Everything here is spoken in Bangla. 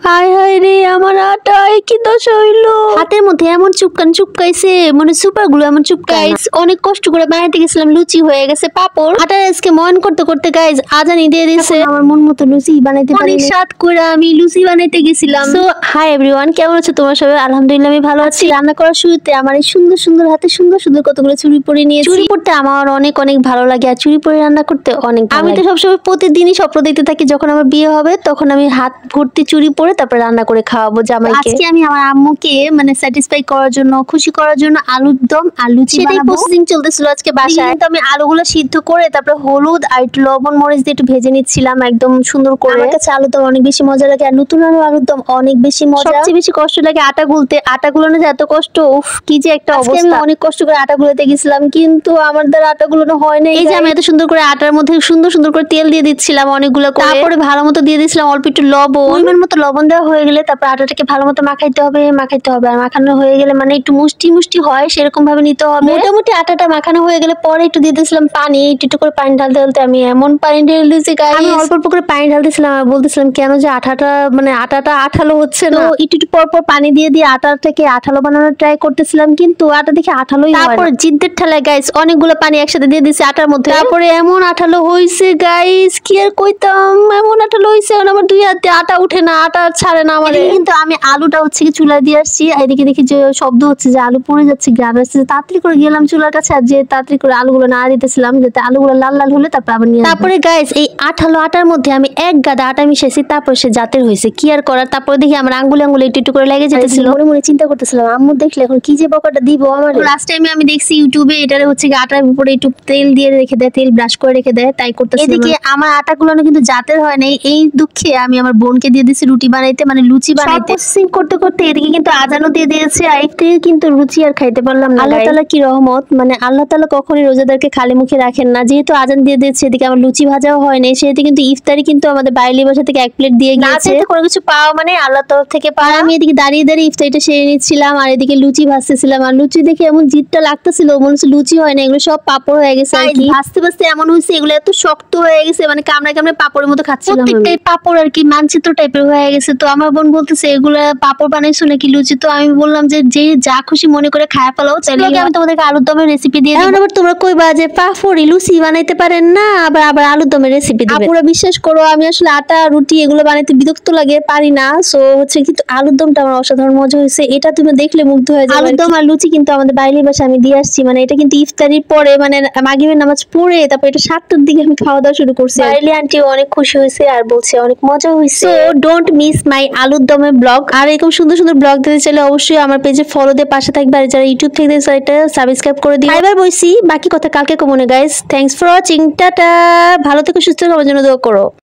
হায় হায় রে আমার আটায় কি দশা হইলো। হাতের মধ্যে এমন চুপকাইছে, মানে সুপার গুলো এমন চুপকাইছে। অনেক কষ্ট করে বানাইতে গেছিলাম, লুচি হয়ে গেছে পাপড়। আটা আজকে ময়ন করতে করতে গাইস আজানি দিয়ে দিয়েছে। আমার মন মতো লুচি বানাইতে পারি। অনেক স্বাদ করে আমি লুচি বানাইতে গেছিলাম। সো হাই এভরিওয়ান, কেমন আছো তোমরা সবাই? আলহামদুলিল্লাহ আমি ভালো আছি। রান্না করার শুরুতে আমার এই সুন্দর সুন্দর হাতে সুন্দর সুন্দর কতগুলো চুড়ি পরে নিয়েছি। চুড়ি পরতে আমার অনেক অনেক ভালো লাগে, আর চুড়ি পরে রান্না করতে অনেক ভালো লাগে। আমি তো সবসময় প্রতিদিনই স্বপ্ন দেখতে থাকি যখন আমার বিয়ে হবে তখন আমি হাত ভর্তি চুড়ি পরে তারপর রান্না করে খাওয়াবো জামাইকে। আজকে আমি আমার আম্মুকে মানে স্যাটিসফাই করার জন্য, খুশি করার জন্য আলুর দম আর লুচি বানাবো। প্রসেসিং চলতেছিল আজকে বাসায়। তো আমি আলুগুলো সিদ্ধ করে তারপর হলুদ আর একটু লবণ মরিচ দিয়ে একটু ভেজে নিচ্ছিলাম একদম সুন্দর করে। আমার কাছে আলুর দম অনেক বেশি মজা লাগে, আর নতুন আলুর দম অনেক বেশি মজা। সবচেয়ে বেশি কষ্ট লাগে আটা গুলতে। আটা গুলানো যে এত কষ্ট, উফ কি যে একটা অবস্থা। আমি অনেক কষ্ট করে আটা গুলাতে গেছিলাম কিন্তু আমার দ্বারা আটা গুলানো হয় না। এই যে আমি এত সুন্দর করে আটার মধ্যে সুন্দর সুন্দর করে তেল দিয়ে দিচ্ছিলাম অনেকগুলো করে। তারপরে ভালো মতো দিয়ে দিয়েছিলাম অল্প একটু লবণ। পরিমাণ মতো লবণ দেওয়া হয়ে গেলে তারপর আটাটাকে ভালো মতো মাখাইতে হবে। আর মাখানো হয়ে গেলে মানে একটু মুষ্টি হয় সেরকম ভাবে নিতে হবে। মোটামুটি আটাটা মাখানো হয়ে গেলে পরে একটু দিয়ে দিয়েছিলাম পানি। একটু করে পানি ঢালতে আমি এমন পানি ঢেলে দিয়েছি গাইস। আমি অল্প অল্প করে পানি ঢালতেছিলাম আর বলতেছিলাম কেন যে আটাটা আঠালো হচ্ছে না। তো একটু পর পানি দিয়ে আটাটাকে আঠালো বানানোর ট্রাই করতেছিলাম কিন্তু আটা দেখে আঠালোই হয় না। তারপর জিদ্দের ঠেলায় গাইস অনেকগুলো পানি একসাথে দিয়ে দিয়েছি আটার মধ্যে। তারপরে এমন আঠালো হইছে গাইস কি আর কইতাম, এমন আঠালো হইছে আমার দুই হাতে আটা উঠে না, আটা ছাড়ে না আমার। কিন্তু আমি আলুটা হচ্ছে কি চুলা দিয়ে আসছি, এদিকে দেখি যে শব্দ হচ্ছে যে আলু পুড়ে যাচ্ছে, গ্রাম আসছে। তাড়াতাড়ি করে গেলাম চুলার কাছে আর যে তাড়াতাড়ি করে আলুগুলো না দিতেছিলাম যাতে আলুগুলো লাল লাল হলে তারপর আবার নিয়ে। তারপরে গাইস এই আঠালো আটার মধ্যে আমি এক গাদা আটা মিশাইছি, তারপর সে জাতের হয়েছে কি আর করার। তারপর দেখি আমার আঙ্গুলে একটু করে লেগে যেতেছিল। মনে চিন্তা করতেছিলাম আম্মু দেখলে এখন কি যে বকাটা দিব আমার। লাস্ট টাইমে আমি দেখছি ইউটিউবে এটারে হচ্ছে আটার উপরে একটু তেল দিয়ে রেখে দেয়, তেল ব্রাশ করে রেখে দেয়, তাই করতেছি। এদিকে আমার আটাগুলো কিন্তু জাতের হয় নাই, এই দুঃখে আমি আমার বোনকে দিয়ে দিয়েছি রুটি বানাইতে, মানে লুচি বানাইতে। প্রসেসিং করতে করতে এদিকে কিন্তু আজানও দিয়ে দিয়েছে, আর একটু কিন্তু লুচি আর খাইতে পারলাম না। আল্লাহ তাআলা কি রহমত, মানে আল্লাহ তাআলা কখনোই রোজাদারকে খালি মুখে রাখেন না। যেহেতু আজান দিয়ে দিয়েছে এদিকে আমার লুচি ভাজাও হয় নাই, সেহেতু কিন্তু ইফতারি কিন্তু আমাদের বাইরের বাসা থেকে এক প্লেট দিয়ে গিয়েছে। কোনো কিছু পাওয়া মানে আল্লাহ তরফ থেকে পাওয়া। আমি এদিকে দাঁড়িয়ে ইফতারিটা সেরে নিচ্ছিলাম আর এদিকে লুচি ভাজতেছিলাম। আর লুচি দেখে এমন জিদটা লাগতেছিল, মনে হচ্ছে লুচি হয় না, এগুলো সব পাপড় হয়ে গেছে। ভাজতে এমন হয়েছে এগুলো এত শক্ত হয়ে গেছে, মানে কামড়ে পাপড়ের মতো খাচ্ছিলাম। প্রত্যেকটাই পাপড় আর কি মানচিত্র টাইপের হয়ে গেছে। তো আমার বোন বলতেছে এগুলো পাপড় বানাইছো নাকি লুচি? তো আমি বললাম যে যা খুশি মনে করে খায় ফেলাও, চাইলে আমি তোমাদেরকে আলুর দমের রেসিপি দিয়ে দিই। আবার তোমরা কইবা যে পাপড়ি লুচি বানাইতে পারেন না, আবার আলুর দমের রেসিপি দিবেন। আপুরা বিশ্বাস করো আমি আসলে আটা রুটি এগুলো বানাইতে বিরক্ত লাগে, পারি না। সো হচ্ছে কিন্তু আলুর দমটা আমার অসাধারণ মজা হয়েছে, এটা তুমি দেখলে মুগ্ধ হয়ে যাবে। আলুর দম আর লুচি কিন্তু আমাদের বাইরের বাসায় আমি দিয়ে আসছি, মানে এটা কিন্তু ইফতারির পরে মানে মাগরিবের নামাজ পড়ে তারপর এটা 7টার দিকে আমি খাওয়া দাওয়া শুরু করছি। বাইরে আন্টি অনেক খুশি হয়েছে আর বলছে অনেক মজা হয়েছে। সো ডোন্ট মিস মাই আলুর দমের ব্লগ। আর এরকম সুন্দর সুন্দর ব্লগ দিতে চাইলে অবশ্যই আমার পেজে ফলো দিয়ে পাশে থাকবে, আর যারা ইউটিউব থেকে দেখছো এটা সাবস্ক্রাইব করে দিও। এবার বলছি বাকি কথা কালকে কমনে guys. Thanks for watching, tata. ভালো থেকো, সুস্থ থাকো, আমার জন্য দোয়া করো।